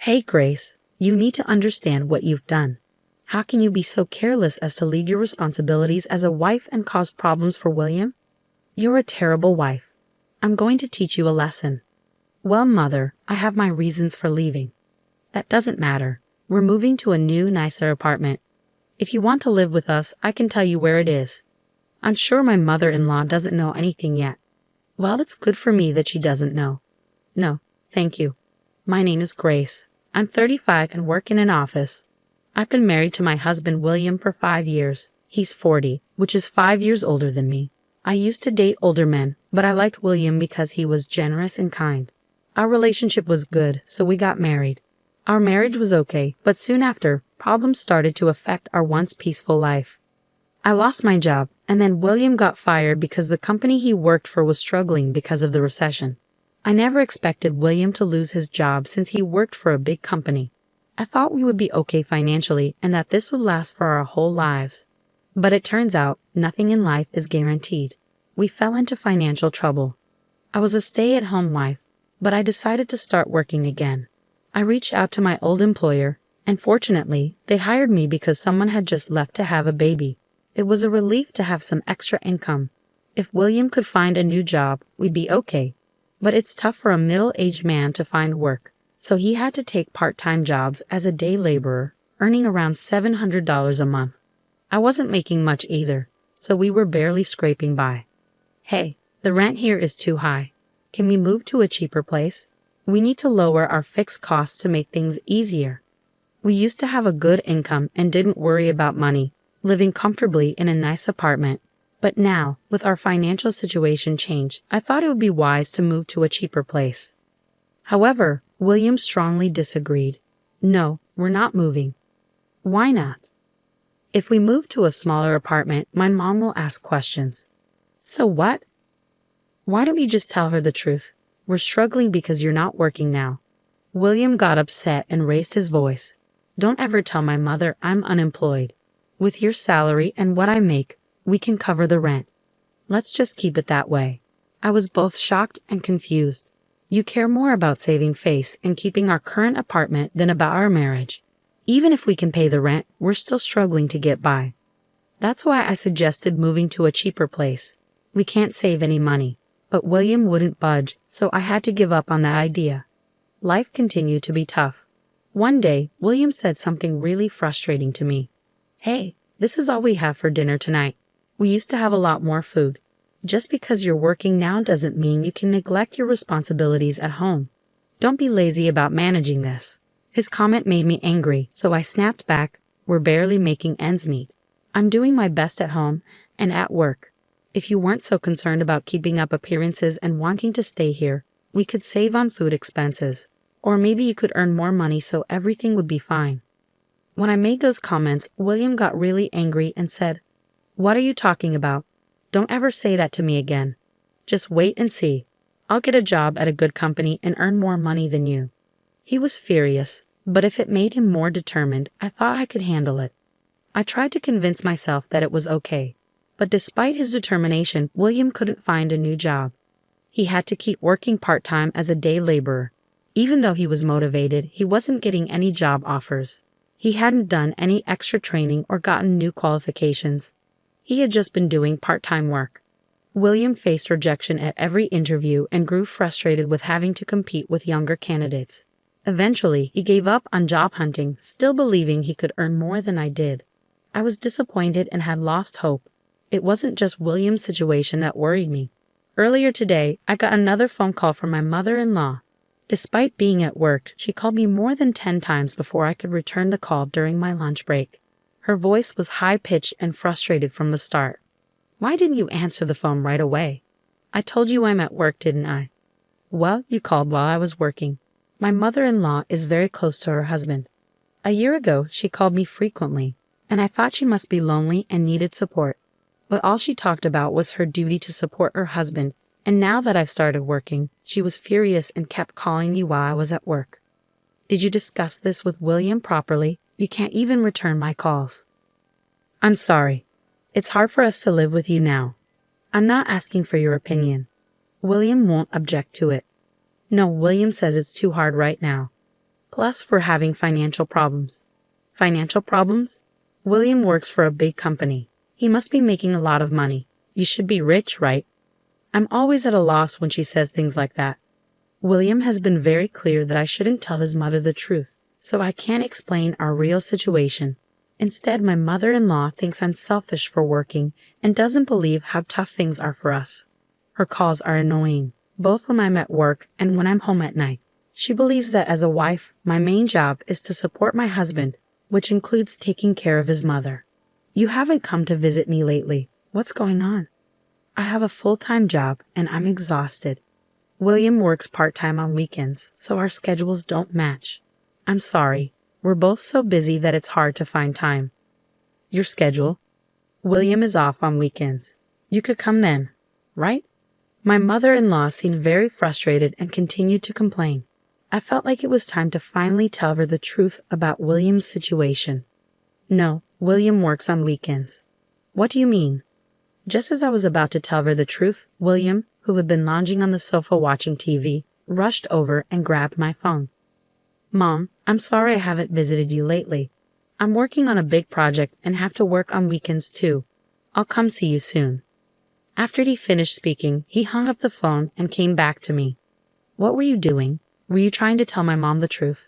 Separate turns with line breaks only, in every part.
Hey Grace, you need to understand what you've done. How can you be so careless as to leave your responsibilities as a wife and cause problems for William? You're a terrible wife. I'm going to teach you a lesson. Well, mother, I have my reasons for leaving. That doesn't matter. We're moving to a new, nicer apartment. If you want to live with us, I can tell you where it is. I'm sure my mother-in-law doesn't know anything yet. Well, it's good for me that she doesn't know. No, thank you. My name is Grace. I'm 35 and work in an office. I've been married to my husband William for 5 years. He's 40, which is 5 years older than me. I used to date older men, but I liked William because he was generous and kind. Our relationship was good, so we got married. Our marriage was okay, but soon after, problems started to affect our once peaceful life. I lost my job, and then William got fired because the company he worked for was struggling because of the recession. I never expected William to lose his job since he worked for a big company. I thought we would be okay financially and that this would last for our whole lives. But it turns out, nothing in life is guaranteed. We fell into financial trouble. I was a stay-at-home wife, but I decided to start working again. I reached out to my old employer, and fortunately, they hired me because someone had just left to have a baby. It was a relief to have some extra income. If William could find a new job, we'd be okay. But it's tough for a middle-aged man to find work, so he had to take part-time jobs as a day laborer, earning around $700 a month. I wasn't making much either, so we were barely scraping by. Hey, the rent here is too high. Can we move to a cheaper place? We need to lower our fixed costs to make things easier. We used to have a good income and didn't worry about money, living comfortably in a nice apartment. But now, with our financial situation change, I thought it would be wise to move to a cheaper place. However, William strongly disagreed. No, we're not moving. Why not? If we move to a smaller apartment, my mom will ask questions. So what? Why don't you just tell her the truth? We're struggling because you're not working now. William got upset and raised his voice. Don't ever tell my mother I'm unemployed. With your salary and what I make, we can cover the rent. Let's just keep it that way. I was both shocked and confused. You care more about saving face and keeping our current apartment than about our marriage. Even if we can pay the rent, we're still struggling to get by. That's why I suggested moving to a cheaper place. We can't save any money. But William wouldn't budge, so I had to give up on that idea. Life continued to be tough. One day, William said something really frustrating to me. Hey, this is all we have for dinner tonight. We used to have a lot more food. Just because you're working now doesn't mean you can neglect your responsibilities at home. Don't be lazy about managing this. His comment made me angry, so I snapped back. We're barely making ends meet. I'm doing my best at home and at work. If you weren't so concerned about keeping up appearances and wanting to stay here, we could save on food expenses. Or maybe you could earn more money so everything would be fine. When I made those comments, William got really angry and said, "What are you talking about? Don't ever say that to me again. Just wait and see. I'll get a job at a good company and earn more money than you." He was furious, but if it made him more determined, I thought I could handle it. I tried to convince myself that it was okay. But despite his determination, William couldn't find a new job. He had to keep working part-time as a day laborer. Even though he was motivated, he wasn't getting any job offers. He hadn't done any extra training or gotten new qualifications. He had just been doing part-time work. William faced rejection at every interview and grew frustrated with having to compete with younger candidates. Eventually, he gave up on job hunting, still believing he could earn more than I did. I was disappointed and had lost hope. It wasn't just William's situation that worried me. Earlier today, I got another phone call from my mother-in-law. Despite being at work, she called me more than 10 times before I could return the call during my lunch break. Her voice was high-pitched and frustrated from the start. "Why didn't you answer the phone right away? I told you I'm at work, didn't I?" "Well, you called while I was working." My mother-in-law is very close to her husband. A year ago, she called me frequently, and I thought she must be lonely and needed support. But all she talked about was her duty to support her husband, and now that I've started working, she was furious and kept calling me while I was at work. "Did you discuss this with William properly? You can't even return my calls." "I'm sorry. It's hard for us to live with you now. I'm not asking for your opinion. William won't object to it." "No, William says it's too hard right now." Plus, we're having financial problems. Financial problems? William works for a big company. He must be making a lot of money. You should be rich, right? I'm always at a loss when she says things like that. William has been very clear that I shouldn't tell his mother the truth, so I can't explain our real situation. Instead, my mother-in-law thinks I'm selfish for working and doesn't believe how tough things are for us. Her calls are annoying, both when I'm at work and when I'm home at night. She believes that as a wife, my main job is to support my husband, which includes taking care of his mother. You haven't come to visit me lately. What's going on? I have a full-time job and I'm exhausted. William works part-time on weekends, so our schedules don't match. I'm sorry. We're both so busy that it's hard to find time. Your schedule? William is off on weekends. You could come then, right? My mother-in-law seemed very frustrated and continued to complain. I felt like it was time to finally tell her the truth about William's situation. No, William works on weekends. What do you mean? Just as I was about to tell her the truth, William, who had been lounging on the sofa watching TV, rushed over and grabbed my phone. Mom, I'm sorry I haven't visited you lately. I'm working on a big project and have to work on weekends too. I'll come see you soon. After he finished speaking, he hung up the phone and came back to me. What were you doing? Were you trying to tell my mom the truth?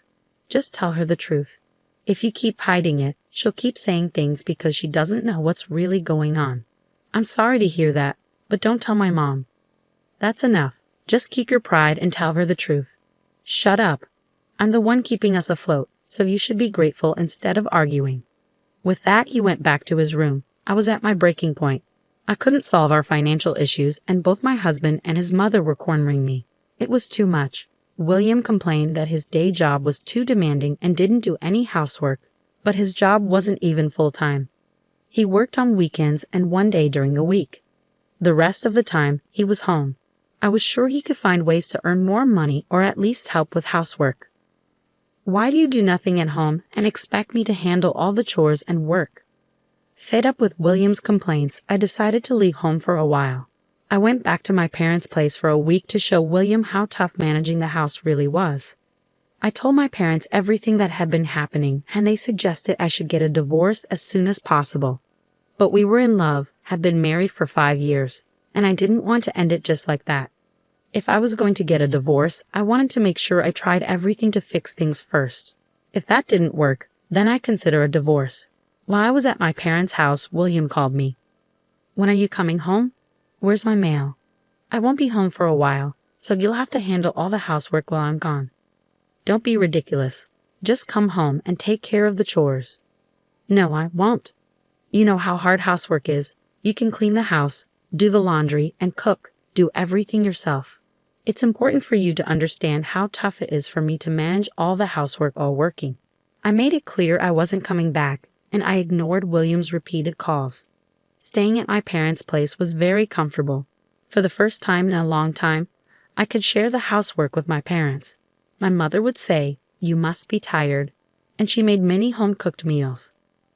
Just tell her the truth. If you keep hiding it, she'll keep saying things because she doesn't know what's really going on. I'm sorry to hear that, but don't tell my mom. That's enough. Just keep your pride and tell her the truth. Shut up. I'm the one keeping us afloat, so you should be grateful instead of arguing. With that, he went back to his room. I was at my breaking point. I couldn't solve our financial issues, and both my husband and his mother were cornering me. It was too much. William complained that his day job was too demanding and didn't do any housework, but his job wasn't even full-time. He worked on weekends and one day during the week. The rest of the time, he was home. I was sure he could find ways to earn more money or at least help with housework. Why do you do nothing at home and expect me to handle all the chores and work? Fed up with William's complaints, I decided to leave home for a while. I went back to my parents' place for a week to show William how tough managing the house really was. I told my parents everything that had been happening, and they suggested I should get a divorce as soon as possible. But we were in love, had been married for 5 years, and I didn't want to end it just like that. If I was going to get a divorce, I wanted to make sure I tried everything to fix things first. If that didn't work, then I'd consider a divorce. While I was at my parents' house, William called me. When are you coming home? Where's my mail? I won't be home for a while, so you'll have to handle all the housework while I'm gone. Don't be ridiculous. Just come home and take care of the chores. No, I won't. You know how hard housework is. You can clean the house, do the laundry, and cook, do everything yourself. It's important for you to understand how tough it is for me to manage all the housework while working. I made it clear I wasn't coming back, and I ignored William's repeated calls. Staying at my parents' place was very comfortable. For the first time in a long time, I could share the housework with my parents. My mother would say, "You must be tired," and she made many home-cooked meals.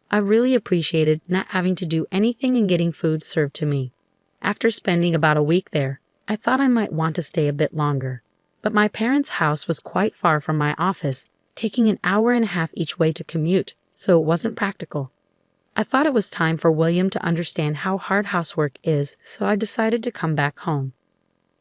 I really appreciated not having to do anything and getting food served to me. After spending about a week there, I thought I might want to stay a bit longer. But my parents' house was quite far from my office, taking an hour and a half each way to commute, so it wasn't practical. I thought it was time for William to understand how hard housework is, so I decided to come back home.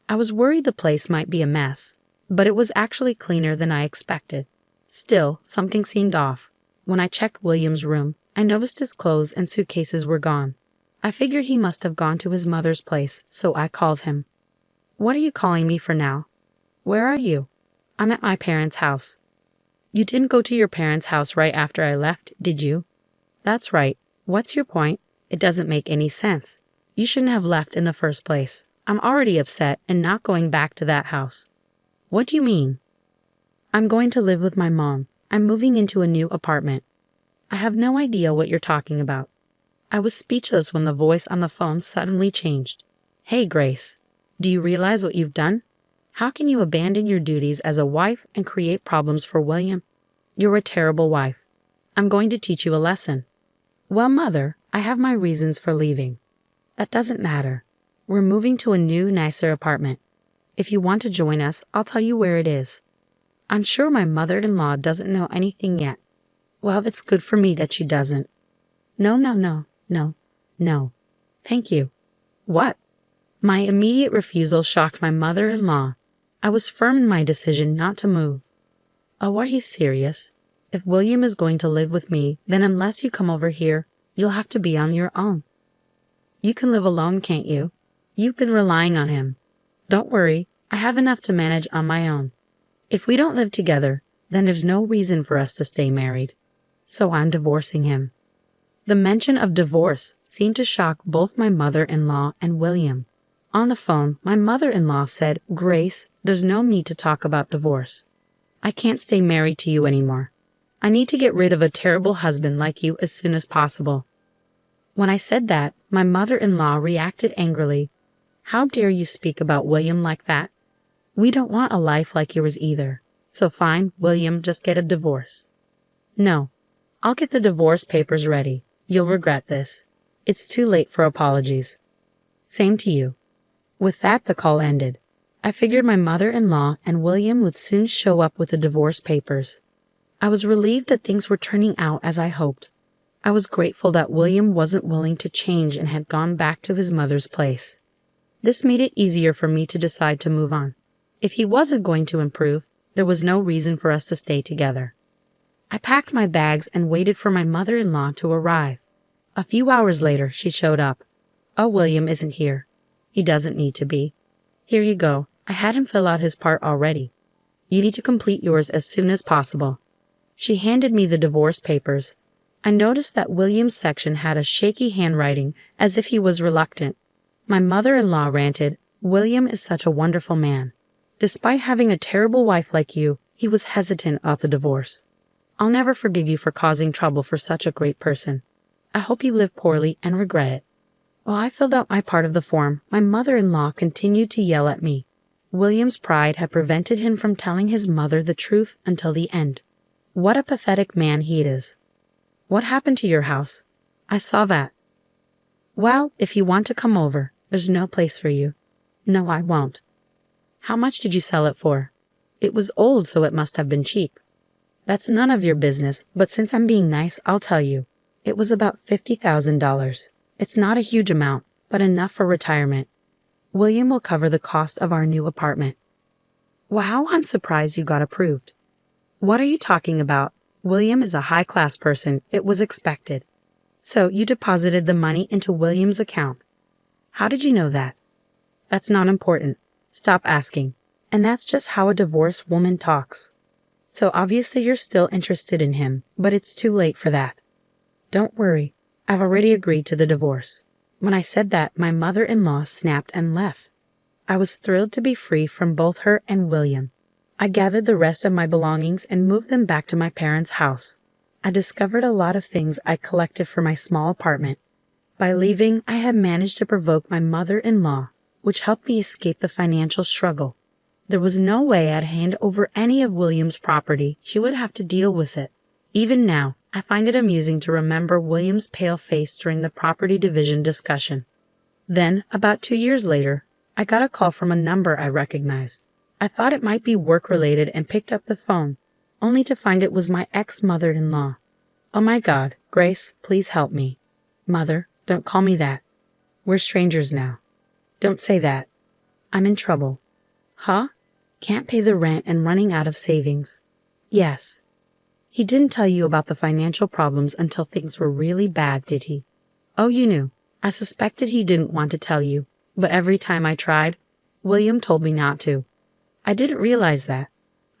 I was worried the place might be a mess, but it was actually cleaner than I expected. Still, something seemed off. When I checked William's room, I noticed his clothes and suitcases were gone. I figured he must have gone to his mother's place, so I called him. "What are you calling me for now? Where are you?" "I'm at my parents' house." "You didn't go to your parents' house right after I left, did you?" "That's right. What's your point? It doesn't make any sense. You shouldn't have left in the first place. I'm already upset and not going back to that house." "What do you mean?" "I'm going to live with my mom. I'm moving into a new apartment." "I have no idea what you're talking about." I was speechless when the voice on the phone suddenly changed. "Hey, Grace, do you realize what you've done? How can you abandon your duties as a wife and create problems for William? You're a terrible wife. I'm going to teach you a lesson." "Well, Mother, I have my reasons for leaving." "That doesn't matter. We're moving to a new, nicer apartment. If you want to join us, I'll tell you where it is." I'm sure my mother-in-law doesn't know anything yet. Well, it's good for me that she doesn't. No, no, no, no, no. Thank you. What? My immediate refusal shocked my mother-in-law. I was firm in my decision not to move. Oh, are you serious? If William is going to live with me, then unless you come over here, you'll have to be on your own. You can live alone, can't you? You've been relying on him. Don't worry, I have enough to manage on my own. If we don't live together, then there's no reason for us to stay married. So I'm divorcing him. The mention of divorce seemed to shock both my mother-in-law and William. On the phone, my mother-in-law said, "Grace, there's no need to talk about divorce. I can't stay married to you anymore. I need to get rid of a terrible husband like you as soon as possible." When I said that, my mother-in-law reacted angrily. "How dare you speak about William like that? We don't want a life like yours either. So fine, William, just get a divorce." "No. I'll get the divorce papers ready. You'll regret this. It's too late for apologies." "Same to you." With that, the call ended. I figured my mother-in-law and William would soon show up with the divorce papers. I was relieved that things were turning out as I hoped. I was grateful that William wasn't willing to change and had gone back to his mother's place. This made it easier for me to decide to move on. If he wasn't going to improve, there was no reason for us to stay together. I packed my bags and waited for my mother-in-law to arrive. A few hours later, she showed up. "Oh, William isn't here. He doesn't need to be. Here you go. I had him fill out his part already. You need to complete yours as soon as possible." She handed me the divorce papers. I noticed that William's section had a shaky handwriting, as if he was reluctant. My mother-in-law ranted, "William is such a wonderful man. Despite having a terrible wife like you, he was hesitant about the divorce. I'll never forgive you for causing trouble for such a great person. I hope you live poorly and regret it." While I filled out my part of the form, my mother-in-law continued to yell at me. William's pride had prevented him from telling his mother the truth until the end. What a pathetic man he is. "What happened to your house? I saw that." "Well, if you want to come over, there's no place for you." "No, I won't." "How much did you sell it for?" "It was old, so it must have been cheap." "That's none of your business, but since I'm being nice, I'll tell you. It was about $50,000. It's not a huge amount, but enough for retirement. William will cover the cost of our new apartment." "Wow, I'm surprised you got approved." "What are you talking about? William is a high-class person. It was expected." "So you deposited the money into William's account." "How did you know that?" "That's not important. Stop asking." And that's just how a divorced woman talks. "So obviously you're still interested in him, but it's too late for that." "Don't worry. I've already agreed to the divorce." When I said that, my mother-in-law snapped and left. I was thrilled to be free from both her and William. I gathered the rest of my belongings and moved them back to my parents' house. I discovered a lot of things I'd collected for my small apartment. By leaving, I had managed to provoke my mother-in-law, which helped me escape the financial struggle. There was no way I'd hand over any of William's property. She would have to deal with it. Even now, I find it amusing to remember William's pale face during the property division discussion. Then, about 2 years later, I got a call from a number I recognized. I thought it might be work-related and picked up the phone, only to find it was my ex-mother-in-law. "Oh my God, Grace, please help me." "Mother, don't call me that. We're strangers now." "Don't say that. I'm in trouble." "Huh? Can't pay the rent and running out of savings." "Yes." "He didn't tell you about the financial problems until things were really bad, did he?" "Oh, you knew. I suspected he didn't want to tell you, but every time I tried, William told me not to." "I didn't realize that.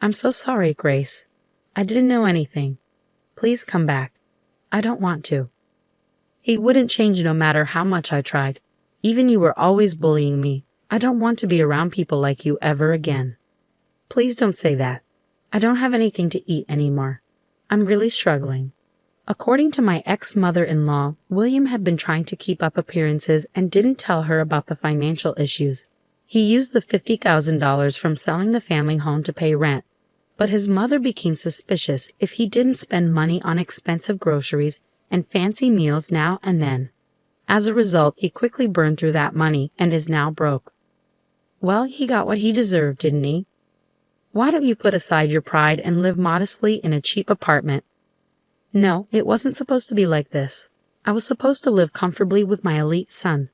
I'm so sorry, Grace. I didn't know anything. Please come back." "I don't want to." "He wouldn't change no matter how much I tried. Even you were always bullying me. I don't want to be around people like you ever again." "Please don't say that. I don't have anything to eat anymore. I'm really struggling." According to my ex-mother-in-law, William had been trying to keep up appearances and didn't tell her about the financial issues. He used the $50,000 from selling the family home to pay rent, but his mother became suspicious if he didn't spend money on expensive groceries and fancy meals now and then. As a result, he quickly burned through that money and is now broke. Well, he got what he deserved, didn't he? Why don't you put aside your pride and live modestly in a cheap apartment? No, it wasn't supposed to be like this. I was supposed to live comfortably with my elite son.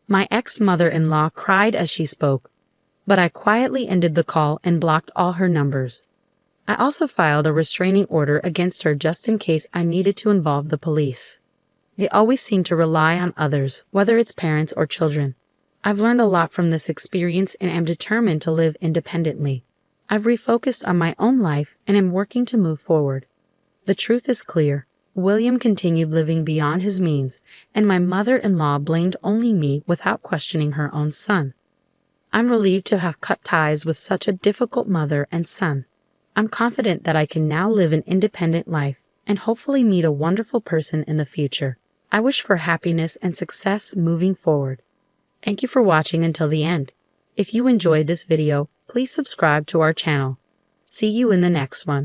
My ex-mother-in-law cried as she spoke, but I quietly ended the call and blocked all her numbers. I also filed a restraining order against her just in case I needed to involve the police. They always seem to rely on others, whether it's parents or children. I've learned a lot from this experience and am determined to live independently. I've refocused on my own life and am working to move forward. The truth is clear. William continued living beyond his means, and my mother-in-law blamed only me without questioning her own son. I'm relieved to have cut ties with such a difficult mother and son. I'm confident that I can now live an independent life and hopefully meet a wonderful person in the future. I wish for happiness and success moving forward. Thank you for watching until the end. If you enjoyed this video, please subscribe to our channel. See you in the next one.